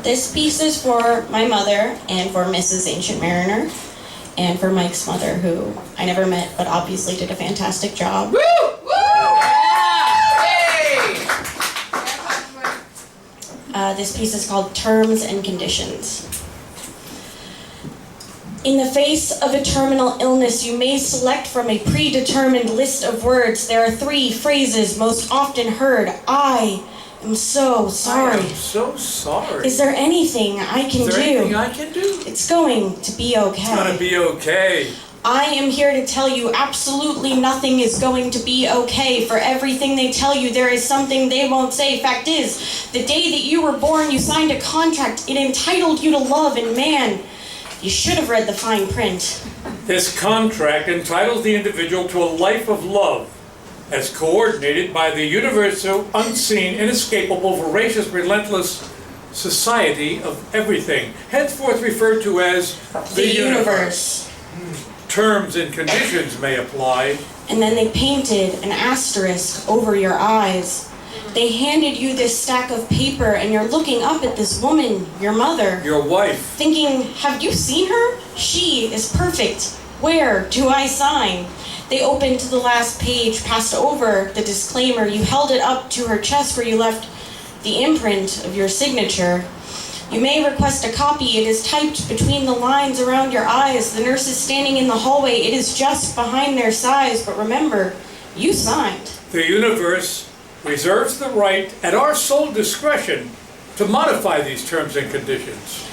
This piece is for my mother and for Mrs. Ancient Mariner and for Mike's mother, who I never met but obviously did a fantastic job. Woo! Woo! Yeah! This piece is called Terms and Conditions. In the face of a terminal illness, you may select from a predetermined list of words. There are 3 phrases most often heard. I am so sorry. I am so sorry. Is there anything I can do? Is there anything I can do? It's going to be okay. It's going to be okay. I am here to tell you absolutely nothing is going to be okay. For everything they tell you, there is something they won't say. Fact is, the day that you were born, you signed a contract. It entitled you to love, and man, you should have read the fine print. This contract entitles the individual to a life of love, as coordinated by the universal, unseen, inescapable, voracious, relentless society of everything, henceforth referred to as the universe. Terms and conditions may apply. And then they painted an asterisk over your eyes. They handed you this stack of paper, and you're looking up at this woman, your mother. Your wife. Thinking, have you seen her? She is perfect. Where do I sign? They opened to the last page, passed over the disclaimer. You held it up to her chest where you left the imprint of your signature. You may request a copy. It is typed between the lines around your eyes. The nurse is standing in the hallway. It is just behind their size. But remember, you signed. The universe reserves the right, at our sole discretion, to modify these terms and conditions.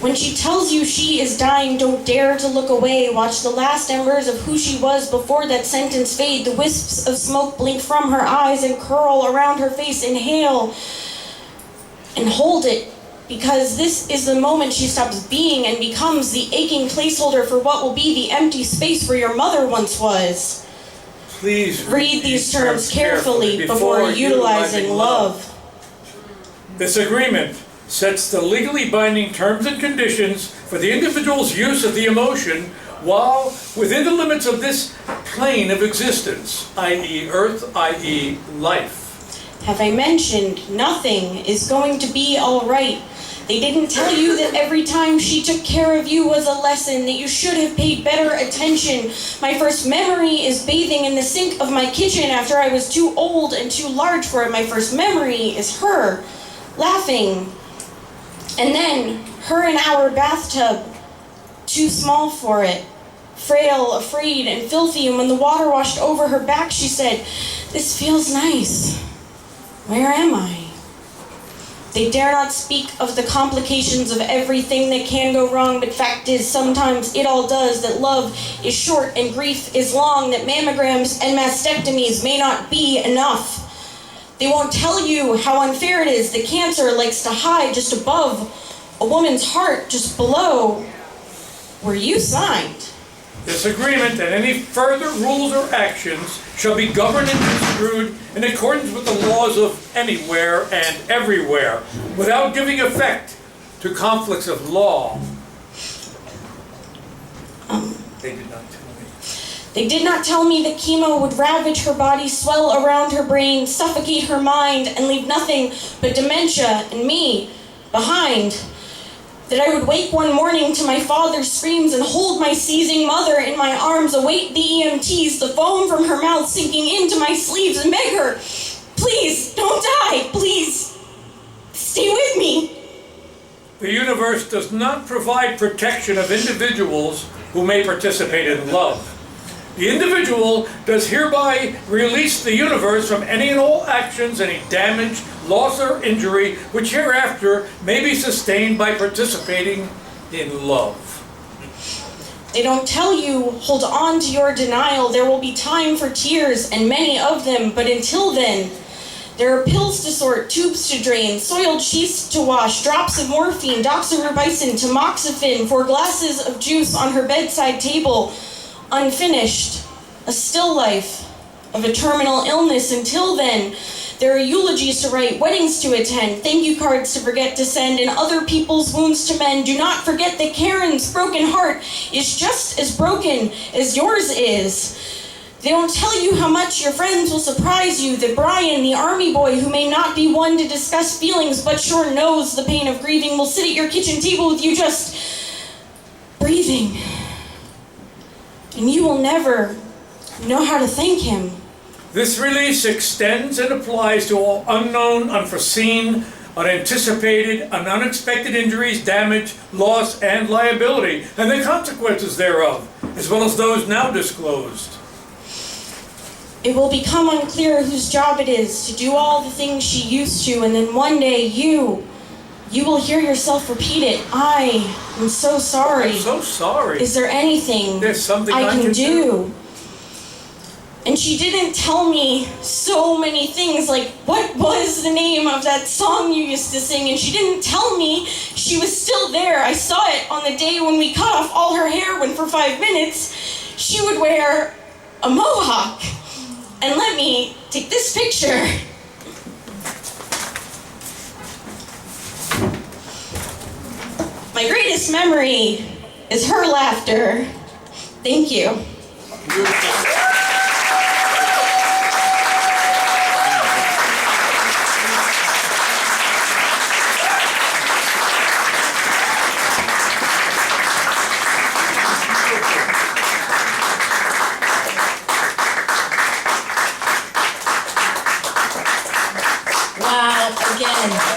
When she tells you she is dying, don't dare to look away. Watch the last embers of who she was before that sentence fade. The wisps of smoke blink from her eyes and curl around her face. Inhale and hold it, because this is the moment she stops being and becomes the aching placeholder for what will be the empty space where your mother once was. Please read these terms carefully before utilizing love. This agreement sets the legally binding terms and conditions for the individual's use of the emotion while within the limits of this plane of existence, i.e. Earth, i.e. life. Have I mentioned nothing is going to be all right? They didn't tell you that every time she took care of you was a lesson, that you should have paid better attention. My first memory is bathing in the sink of my kitchen after I was too old and too large for it. My first memory is her laughing. And then her in our bathtub, too small for it, frail, afraid, and filthy. And when the water washed over her back, she said, "This feels nice. Where am I?" They dare not speak of the complications of everything that can go wrong, but fact is, sometimes it all does, that love is short and grief is long, that mammograms and mastectomies may not be enough. They won't tell you how unfair it is that cancer likes to hide just above a woman's heart, just below where you signed. This agreement and any further rules or actions shall be governed and construed in accordance with the laws of anywhere and everywhere, without giving effect to conflicts of law. They did not tell me. They did not tell me that chemo would ravage her body, swell around her brain, suffocate her mind, and leave nothing but dementia and me behind. That I would wake one morning to my father's screams and hold my seizing mother in my arms, await the EMTs, the foam from her mouth sinking into my sleeves, and beg her, "Please, don't die, please, stay with me." The universe does not provide protection of individuals who may participate in love. The individual does hereby release the universe from any and all actions, any damage, loss, or injury which hereafter may be sustained by participating in love. They don't tell you, hold on to your denial. There will be time for tears, and many of them, but until then, there are pills to sort, tubes to drain, soiled sheets to wash, drops of morphine, doxorubicin, tamoxifen, 4 glasses of juice on her bedside table, unfinished, a still life of a terminal illness. Until then, there are eulogies to write, weddings to attend, thank you cards to forget to send, and other people's wounds to mend. Do not forget that Karen's broken heart is just as broken as yours is. They don't tell you how much your friends will surprise you, that Brian, the army boy who may not be one to discuss feelings but sure knows the pain of grieving, will sit at your kitchen table with you just breathing. And you will never know how to thank him. This release extends and applies to all unknown, unforeseen, unanticipated, and unexpected injuries, damage, loss, and liability, and the consequences thereof, as well as those now disclosed. It will become unclear whose job it is to do all the things she used to, and then one day you will hear yourself repeat it. I am so sorry. I'm so sorry. Is there anything There's something I can can do? And she didn't tell me so many things, like what was the name of that song you used to sing, and she didn't tell me she was still there. I saw it on the day when we cut off all her hair, when for 5 minutes she would wear a mohawk. And let me take this picture. My greatest memory is her laughter. Thank you. Wow, again.